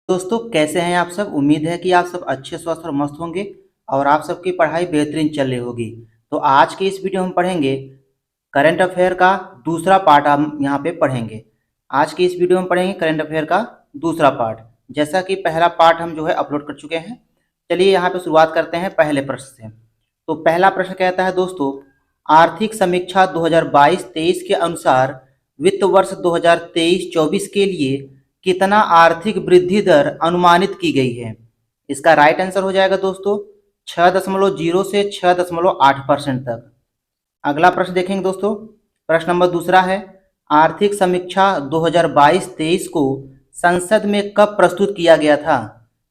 दोस्तों कैसे हैं आप सब। उम्मीद है कि आप सब अच्छे स्वस्थ और मस्त होंगे और आप सबकी पढ़ाई बेहतरीन चल रही होगी। तो आज के इस वीडियो में पढ़ेंगे करंट अफेयर का दूसरा पार्ट। हम यहाँ पे पढ़ेंगे आज के इस वीडियो में पढ़ेंगे करंट अफेयर का दूसरा पार्ट। जैसा कि पहला पार्ट हम जो है अपलोड कर चुके हैं। चलिए यहाँ पे शुरुआत करते हैं पहले प्रश्न से। तो पहला प्रश्न कहता है दोस्तों, आर्थिक समीक्षा 2022-23 के अनुसार वित्त वर्ष 2023-24 के लिए कितना आर्थिक वृद्धि दर अनुमानित की गई है। इसका राइट आंसर हो जाएगा दोस्तों 6.0 से 6.8% तक। अगला प्रश्न देखेंगे दोस्तों। प्रश्न नंबर दूसरा है, आर्थिक समीक्षा 2022-23 को संसद में कब प्रस्तुत किया गया था।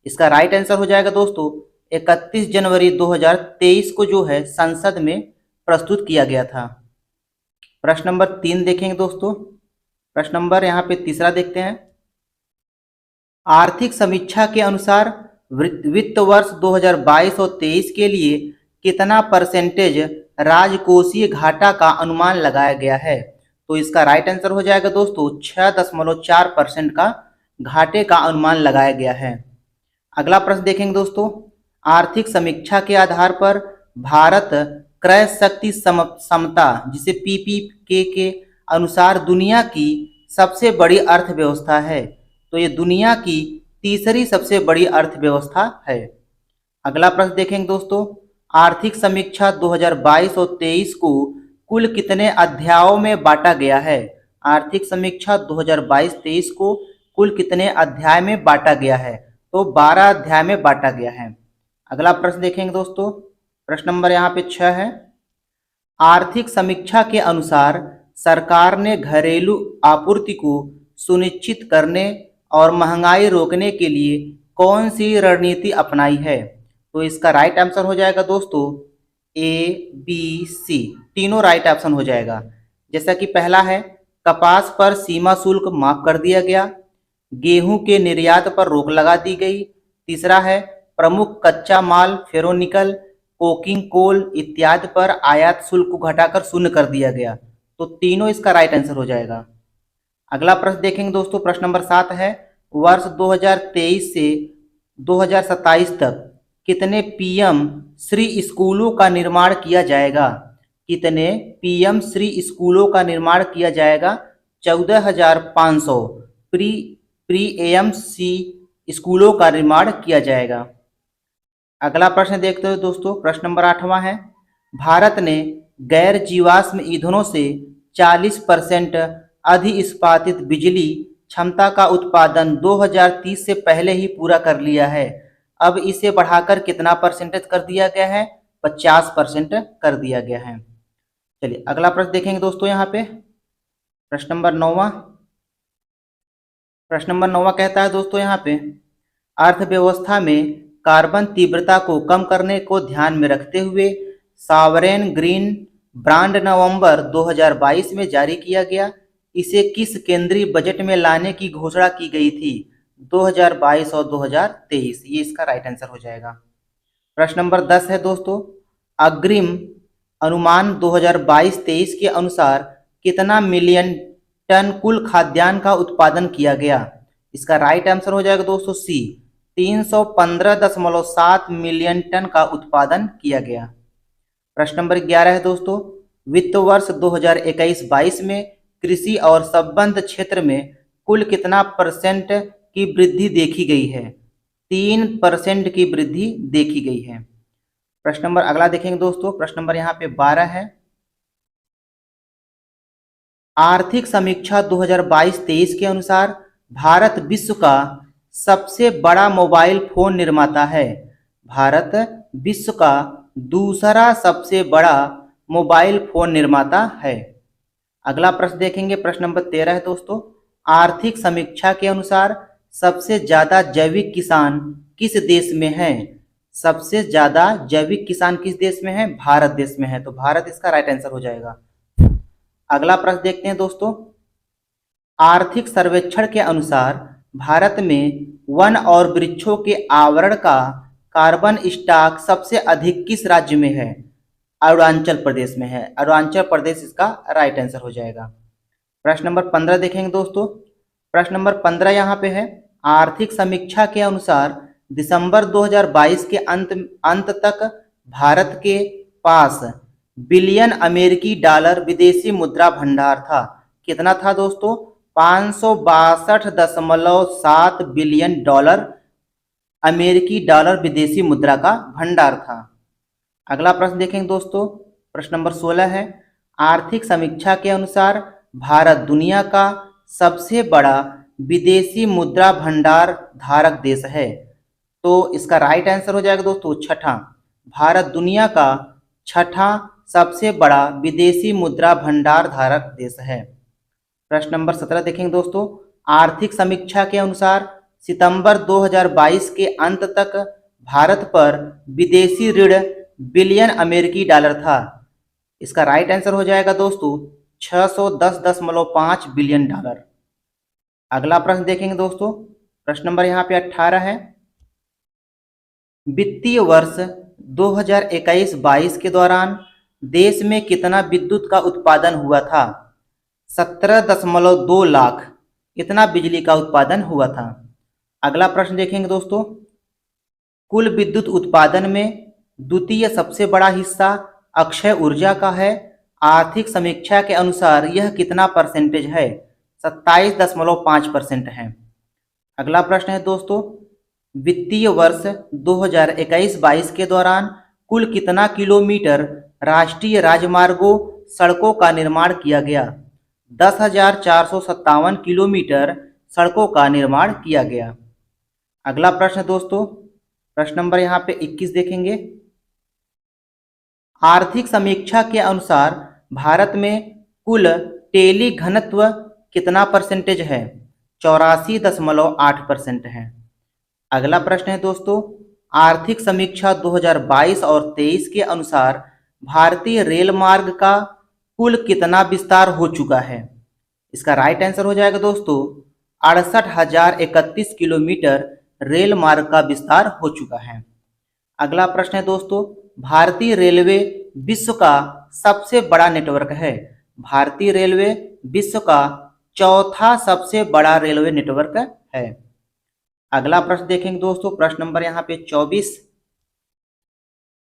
इसका राइट आंसर हो जाएगा दोस्तों 31 जनवरी 2023 को जो है संसद में प्रस्तुत किया गया था। प्रश्न नंबर 3 देखेंगे दोस्तों। प्रश्न नंबर यहाँ पे तीसरा देखते हैं, आर्थिक समीक्षा के अनुसार वित्त वर्ष 2022 और 23 के लिए कितना परसेंटेज राजकोषीय घाटा का अनुमान लगाया गया है। तो इसका राइट आंसर हो जाएगा दोस्तों 6.4% का घाटे का अनुमान लगाया गया है। अगला प्रश्न देखेंगे दोस्तों, आर्थिक समीक्षा के आधार पर भारत क्रय शक्ति समता जिसे पीपीके के अनुसार दुनिया की सबसे बड़ी अर्थव्यवस्था है। तो ये दुनिया की तीसरी सबसे बड़ी अर्थव्यवस्था है। अगला प्रश्न देखेंगे दोस्तों, आर्थिक समीक्षा 2022 और 23 को कुल कितने अध्यायों में बांटा गया है। आर्थिक समीक्षा 2022-23 को कुल कितने अध्याय में बांटा गया है। तो 12 अध्याय में बांटा गया है। अगला प्रश्न देखेंगे दोस्तों। प्रश्न नंबर यहाँ पे 6 है, आर्थिक समीक्षा के अनुसार सरकार ने घरेलू आपूर्ति को सुनिश्चित करने और महंगाई रोकने के लिए कौन सी रणनीति अपनाई है। तो इसका राइट आंसर हो जाएगा दोस्तों ए बी सी, तीनों राइट ऑप्शन हो जाएगा। जैसा कि पहला है, कपास पर सीमा शुल्क माफ कर दिया गया, गेहूं के निर्यात पर रोक लगा दी गई। तीसरा है, प्रमुख कच्चा माल फेरोनिकल, कोकिंग कोल इत्यादि पर आयात शुल्क को घटाकर शून्य कर दिया गया। तो तीनों इसका राइट आंसर हो जाएगा। अगला प्रश्न देखेंगे दोस्तों। प्रश्न नंबर 7 है, वर्ष 2023 से 2027 तक कितने पीएम श्री स्कूलों का निर्माण किया जाएगा। कितने पीएम श्री स्कूलों का निर्माण किया जाएगा। 14,500 प्री एएमसी स्कूलों का निर्माण किया जाएगा। अगला प्रश्न देखते हो दोस्तों। प्रश्न नंबर 8वां है, भारत ने गैर जीवाश्म ईंधनों से 40% अधिइस्पातित बिजली क्षमता का उत्पादन 2030 से पहले ही पूरा कर लिया है। अब इसे बढ़ाकर कितना परसेंटेज कर दिया गया है। 50% कर दिया गया है। चलिए अगला प्रश्न देखेंगे दोस्तों। यहाँ पे प्रश्न नंबर 9वां। प्रश्न नंबर 9वां कहता है दोस्तों यहाँ पे, अर्थव्यवस्था में कार्बन तीव्रता को कम करने को ध्यान में रखते हुए सॉवरेन ग्रीन बॉन्ड नवंबर 2022 में जारी किया गया। इसे किस केंद्रीय बजट में लाने की घोषणा की गई थी। 2022 और 2023, ये इसका राइट आंसर हो जाएगा। प्रश्न नंबर 10 है दोस्तों, अग्रिम अनुमान 2022-23 के अनुसार कितना मिलियन टन कुल खाद्यान्न का उत्पादन किया गया। इसका राइट आंसर हो जाएगा दोस्तों सी, 315.7 मिलियन टन का उत्पादन किया गया। प्रश्न नंबर 11 है दोस्तों, वित्त वर्ष 2021-22 में कृषि और संबद्ध क्षेत्र में कुल कितना परसेंट की वृद्धि देखी गई है। 3% की वृद्धि देखी गई है। प्रश्न नंबर अगला देखेंगे दोस्तों। प्रश्न नंबर यहाँ पे 12 है, आर्थिक समीक्षा 2022-23 के अनुसार भारत विश्व का सबसे बड़ा मोबाइल फोन निर्माता है। भारत विश्व का दूसरा सबसे बड़ा मोबाइल फोन निर्माता है। अगला प्रश्न देखेंगे। प्रश्न नंबर 13 है दोस्तों, आर्थिक समीक्षा के अनुसार सबसे ज्यादा जैविक किसान किस देश में है। सबसे ज्यादा जैविक किसान किस देश में है। भारत देश में है। तो भारत इसका राइट आंसर हो जाएगा। अगला प्रश्न देखते हैं दोस्तों, आर्थिक सर्वेक्षण के अनुसार भारत में वन और वृक्षों के आवरण का कार्बन स्टॉक सबसे अधिक किस राज्य में है। अरुणाचल प्रदेश में है। अरुणाचल प्रदेश इसका राइट आंसर हो जाएगा। प्रश्न नंबर 15 देखेंगे दोस्तों। प्रश्न नंबर 15 यहाँ पे है, आर्थिक समीक्षा के अनुसार दिसंबर 2022 के अंत तक भारत के पास बिलियन अमेरिकी डॉलर विदेशी मुद्रा भंडार था। कितना था दोस्तों? 562.7 बिलियन डॉलर अमेरिकी डॉलर विदेशी मुद्रा का भंडार था। अगला प्रश्न देखेंगे दोस्तों, प्रश्न नंबर 16 है। आर्थिक समीक्षा के अनुसार भारत दुनिया का सबसे बड़ा विदेशी मुद्रा भंडार धारक देश है। तो इसका राइट आंसर हो जाएगा दोस्तों छठा। भारत दुनिया का छठा सबसे बड़ा विदेशी मुद्रा भंडार धारक देश है। प्रश्न नंबर 17 देखेंगे दोस्तों, आर्थिक समीक्षा के अनुसार सितंबर 2022 के अंत तक भारत पर विदेशी ऋण बिलियन अमेरिकी डॉलर था। इसका राइट आंसर हो जाएगा दोस्तों 610.5 बिलियन डॉलर। अगला प्रश्न देखेंगे दोस्तों, प्रश्न नंबर यहाँ पे 18 है। वित्तीय वर्ष 2021-22 के दौरान देश में कितना विद्युत का उत्पादन हुआ था? 17.2 लाख इतना बिजली का उत्पादन हुआ था। अगला प्रश्न देखेंगे दोस्तों, कुल विद्युत उत्पादन में द्वितीय सबसे बड़ा हिस्सा अक्षय ऊर्जा का है। आर्थिक समीक्षा के अनुसार यह कितना परसेंटेज है? 27.5% है। अगला प्रश्न है दोस्तों, वित्तीय वर्ष 2021-22 के दौरान कुल कितना किलोमीटर राष्ट्रीय राजमार्गों सड़कों का निर्माण किया गया? 10,457 किलोमीटर सड़कों का निर्माण किया गया। अगला प्रश्न दोस्तों, प्रश्न नंबर यहाँ पे 21 देखेंगे। आर्थिक समीक्षा के अनुसार भारत में कुल टेली घनत्व कितना परसेंटेज है? 84.8% है। अगला प्रश्न है दोस्तों, आर्थिक समीक्षा 2022 और 23 के अनुसार भारतीय रेल मार्ग का कुल कितना विस्तार हो चुका है? इसका राइट आंसर हो जाएगा दोस्तों 68,031 किलोमीटर रेल मार्ग का विस्तार हो चुका है। अगला प्रश्न है दोस्तों, भारतीय रेलवे विश्व का सबसे बड़ा नेटवर्क है। भारतीय रेलवे विश्व का चौथा सबसे बड़ा रेलवे नेटवर्क है। अगला प्रश्न देखेंगे दोस्तों, प्रश्न नंबर यहाँ पे 24।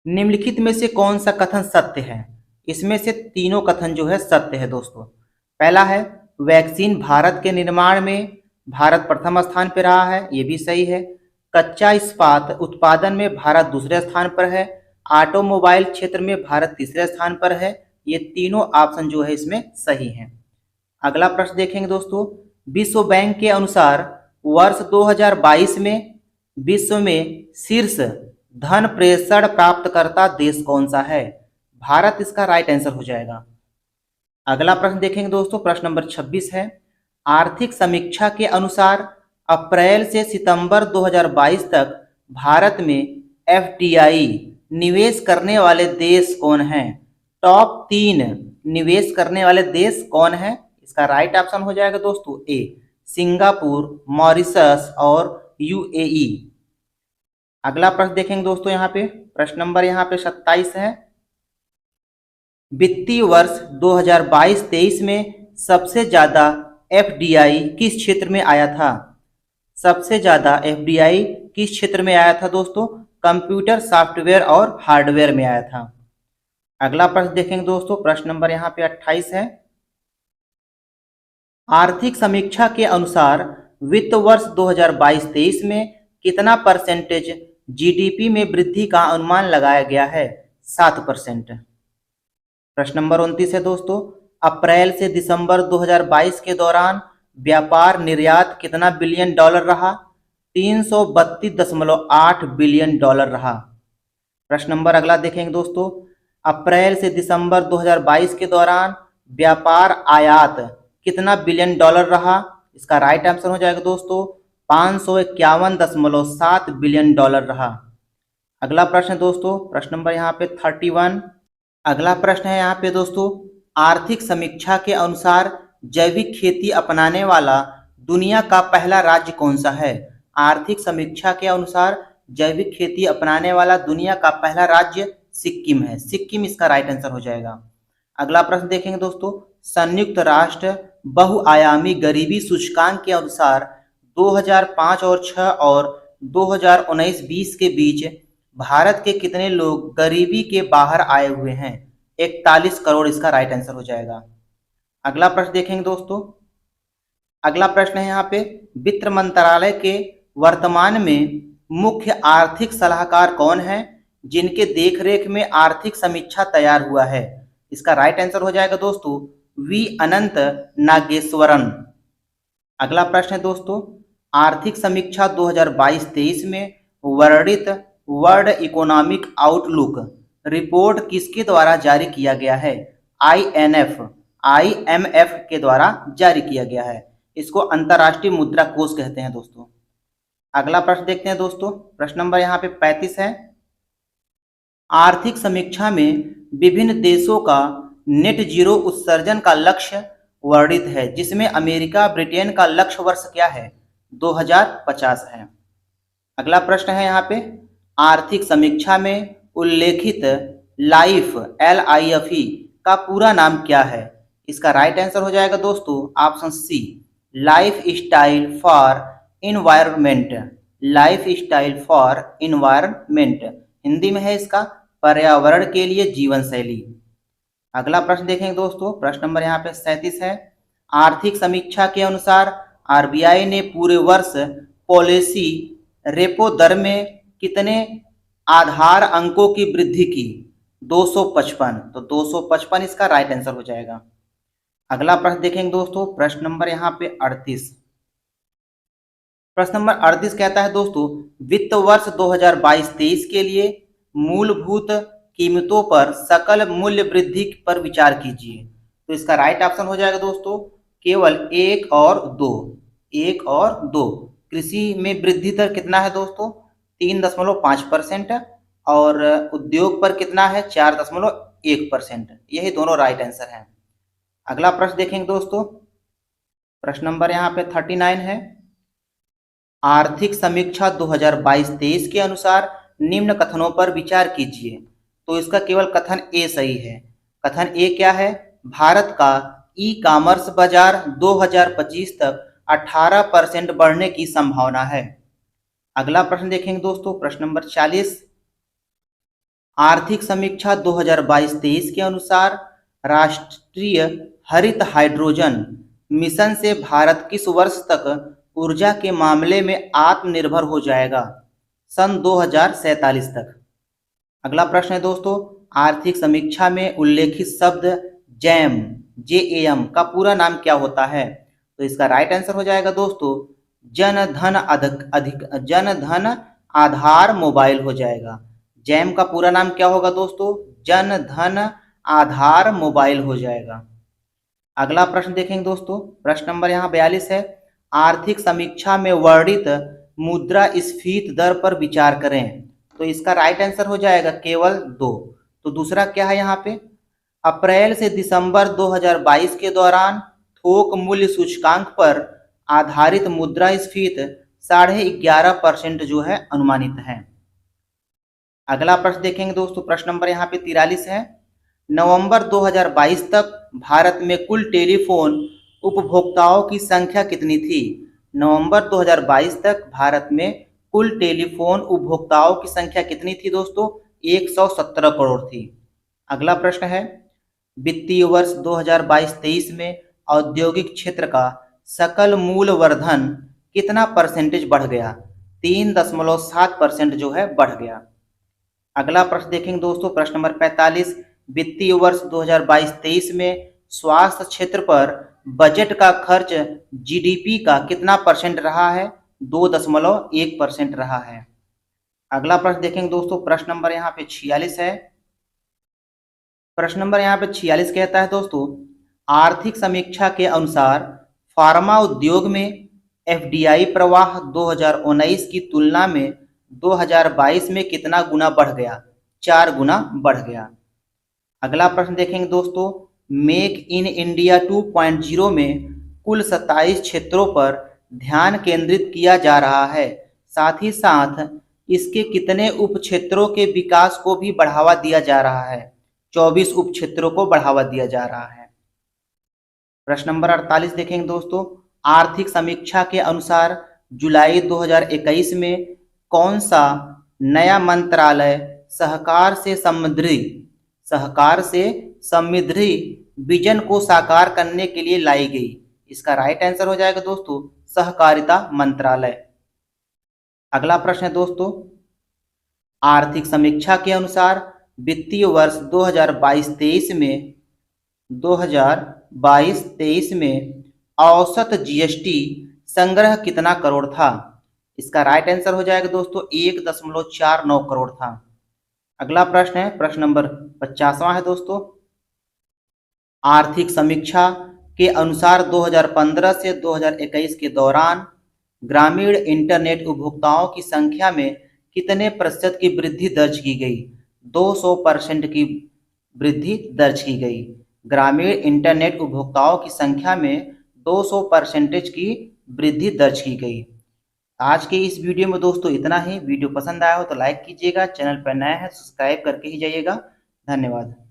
निम्नलिखित में से कौन सा कथन सत्य है? इसमें से तीनों कथन जो है सत्य है दोस्तों। पहला है, वैक्सीन भारत के निर्माण में भारत प्रथम स्थान पर रहा है, ये भी सही है। कच्चा इस्पात उत्पादन में भारत दूसरे स्थान पर है। ऑटोमोबाइल क्षेत्र में भारत तीसरे स्थान पर है। ये तीनों ऑप्शन जो है इसमें सही हैं। अगला प्रश्न देखेंगे दोस्तों, विश्व बैंक के अनुसार वर्ष 2022 में विश्व में शीर्ष धन प्रेषण प्राप्तकर्ता देश कौन सा है? भारत इसका राइट आंसर हो जाएगा। अगला प्रश्न देखेंगे दोस्तों, प्रश्न नंबर 26 है। आर्थिक समीक्षा के अनुसार अप्रैल से सितंबर 2022 तक भारत में एफडीआई निवेश करने वाले देश कौन हैं? टॉप 3 निवेश करने वाले देश कौन हैं? इसका राइट ऑप्शन हो जाएगा दोस्तों ए, सिंगापुर, मॉरिशस और यूएई। अगला प्रश्न देखेंगे दोस्तों, यहाँ पे प्रश्न नंबर यहाँ पे 27 है। वित्तीय वर्ष 2022-23 में सबसे ज्यादा एफडीआई किस क्षेत्र में आया था? सबसे ज्यादा एफडीआई किस क्षेत्र में आया था दोस्तों? कंप्यूटर, सॉफ्टवेयर और हार्डवेयर में आया था। अगला प्रश्न देखेंगे दोस्तों, प्रश्न नंबर यहाँ पे 28 है। आर्थिक समीक्षा के अनुसार वित्त वर्ष 2022-23 में कितना परसेंटेज जीडीपी में वृद्धि का अनुमान लगाया गया है? 7%। प्रश्न नंबर 29 है दोस्तों, अप्रैल से दिसंबर 2022 के दौरान व्यापार निर्यात कितना बिलियन डॉलर रहा? 332.8 बिलियन डॉलर रहा। प्रश्न नंबर अगला देखेंगे दोस्तों, अप्रैल से दिसंबर 2022 के दौरान व्यापार आयात कितना बिलियन डॉलर रहा? इसका राइट आंसर हो जाएगा दोस्तों 551.7 बिलियन डॉलर रहा। अगला प्रश्न दोस्तों, प्रश्न नंबर यहाँ पे 31। अगला प्रश्न है यहाँ पे दोस्तों, आर्थिक समीक्षा के अनुसार जैविक खेती अपनाने वाला दुनिया का पहला राज्य कौन सा है? आर्थिक समीक्षा के अनुसार जैविक खेती अपनाने वाला दुनिया का पहला राज्य सिक्किम है। सिक्किम इसका राइट आंसर हो जाएगा। अगला प्रश्न देखेंगे दोस्तों, संयुक्त राष्ट्र बहुआयामी गरीबी सूचकांक के अनुसार 2005 और 6 और 2019-20 के बीच भारत के कितने लोग गरीबी के बाहर आए हुए हैं? 41 करोड़ इसका राइट आंसर हो जाएगा। अगला प्रश्न देखेंगे दोस्तों। अगला प्रश्न है यहाँ पे, वित्त मंत्रालय के वर्तमान में मुख्य आर्थिक सलाहकार कौन है जिनके देखरेख में आर्थिक समीक्षा तैयार हुआ है? इसका राइट आंसर हो जाएगा दोस्तों वी अनंत नागेश्वरन। अगला प्रश्न है दोस्तों, आर्थिक समीक्षा 2022-23 में वर्णित वर्ल्ड इकोनॉमिक आउटलुक रिपोर्ट किसके द्वारा जारी किया गया है? आईएमएफ के द्वारा जारी किया गया है। इसको अंतर्राष्ट्रीय मुद्रा कोष कहते हैं दोस्तों। अगला प्रश्न देखते हैं दोस्तों। प्रश्न नंबर यहाँ पे 35 है, आर्थिक समीक्षा में विभिन्न देशों का नेट जीरो उत्सर्जन का लक्ष्य वर्णित है जिसमें अमेरिका ब्रिटेन का लक्ष्य वर्ष क्या है? 2050 है। अगला प्रश्न है यहाँ पे, आर्थिक समीक्षा में उल्लेखित लाइफ LIFE का पूरा नाम क्या है? इसका राइट आंसर हो जाएगा दोस्तों option C, life style for environment. Life style for environment Hindi में है इसका पर्यावरण के लिए जीवन शैली। अगला प्रश्न देखेंगे दोस्तों। प्रश्न नंबर यहाँ पे 37 है, आर्थिक समीक्षा के अनुसार RBI ने पूरे वर्ष पॉलिसी रेपो दर में कितने आधार अंकों की वृद्धि की? 255। तो 255 इसका राइट आंसर हो जाएगा। अगला प्रश्न देखेंगे दोस्तों। प्रश्न नंबर यहाँ पे 38। प्रश्न नंबर 38 कहता है दोस्तों, वित्त वर्ष 2022-23 के लिए मूलभूत कीमतों पर सकल मूल्य वृद्धि पर विचार कीजिए। तो इसका राइट ऑप्शन हो जाएगा दोस्तों केवल 1 और 2। 1 और 2। कृषि में वृद्धि दर कितना है दोस्तों? 3.5% और उद्योग पर कितना है? 4.1%। यही दोनों राइट आंसर हैं। अगला प्रश्न देखेंगे दोस्तों। प्रश्न नंबर यहाँ पे 39 है, आर्थिक समीक्षा 2022-23 के अनुसार निम्न कथनों पर विचार कीजिए। तो इसका केवल कथन ए सही है। कथन ए क्या है? भारत का ई-कॉमर्स बाजार 2025 तक 18% बढ़ने की संभावना है। अगला प्रश्न देखेंगे दोस्तों। प्रश्न नंबर 40, आर्थिक समीक्षा 2022-23 के अनुसार राष्ट्रीय हरित हाइड्रोजन मिशन से भारत किस वर्ष तक ऊर्जा के मामले में आत्मनिर्भर हो जाएगा? सन 2047 तक। अगला प्रश्न है दोस्तों, आर्थिक समीक्षा में उल्लेखित शब्द JAM का पूरा नाम क्या होता है? तो इसका राइट आंसर हो जाएगा दोस्तों जन धन आधार मोबाइल हो जाएगा। JAM का पूरा नाम क्या होगा दोस्तों? जन धन आधार मोबाइल हो जाएगा। अगला प्रश्न देखेंगे दोस्तों। प्रश्न नंबर यहाँ 42 है, आर्थिक समीक्षा में वर्णित मुद्रास्फीति दर पर विचार करें। तो इसका राइट आंसर हो जाएगा केवल 2। तो दूसरा क्या है यहाँ पे? अप्रैल से दिसंबर 2022 के दौरान थोक मूल्य सूचकांक पर आधारित मुद्रास्फीति 11.5% जो है अनुमानित है। अगला प्रश्न देखेंगे दोस्तों। प्रश्न नंबर यहाँ पे 43 है, नवंबर 2022 तक भारत में कुल टेलीफोन उपभोक्ताओं की संख्या कितनी थी? नवंबर 2022 तक भारत में कुल टेलीफोन उपभोक्ताओं की संख्या कितनी थी दोस्तों? 117 करोड़ थी। अगला प्रश्न है, वित्तीय वर्ष 2022-23 में औद्योगिक क्षेत्र का सकल मूल्य वर्धन कितना परसेंटेज बढ़ गया? 3.7% जो है बढ़ गया। अगला प्रश्न देखेंगे दोस्तों। प्रश्न नंबर 45, वित्तीय वर्ष 2022-23 में स्वास्थ्य क्षेत्र पर बजट का खर्च GDP का कितना परसेंट रहा है? 2.1% रहा है। अगला प्रश्न देखेंगे दोस्तों। प्रश्न नंबर यहाँ पे 46 है। प्रश्न नंबर यहाँ पे 46 कहता है दोस्तों, आर्थिक समीक्षा के अनुसार फार्मा उद्योग में FDI प्रवाह 2019 की तुलना में 2022 में कितना गुना बढ़ गया? 4 गुना बढ़ गया। अगला प्रश्न देखेंगे दोस्तों, मेक इन इंडिया 2.0 में कुल 27 क्षेत्रों पर ध्यान केंद्रित किया जा रहा है, साथ ही साथ इसके कितने उप क्षेत्रों के विकास को भी बढ़ावा दिया जा रहा है? 24 उप क्षेत्रों को बढ़ावा दिया जा रहा है। प्रश्न नंबर 48 देखेंगे दोस्तों, आर्थिक समीक्षा के अनुसार जुलाई 2021 में कौन सा नया मंत्रालय सहकार से समृद्धि विजन को साकार करने के लिए लाई गई? इसका राइट आंसर हो जाएगा दोस्तों सहकारिता मंत्रालय। अगला प्रश्न है दोस्तों, आर्थिक समीक्षा के अनुसार वित्तीय वर्ष 2022-23 में औसत जीएसटी संग्रह कितना करोड़ था? इसका राइट आंसर हो जाएगा दोस्तों 1.49 करोड़ था। अगला प्रश्न है, प्रश्न नंबर 50वां है दोस्तों, आर्थिक समीक्षा के अनुसार 2015 से 2021 के दौरान ग्रामीण इंटरनेट उपभोक्ताओं की संख्या में कितने प्रतिशत की वृद्धि दर्ज की गई? 200% की वृद्धि दर्ज की गई। ग्रामीण इंटरनेट उपभोक्ताओं की संख्या में 200% की वृद्धि दर्ज की गई। आज के इस वीडियो में दोस्तों इतना ही। वीडियो पसंद आया हो तो लाइक कीजिएगा, चैनल पर नया है सब्सक्राइब करके ही जाइएगा। धन्यवाद।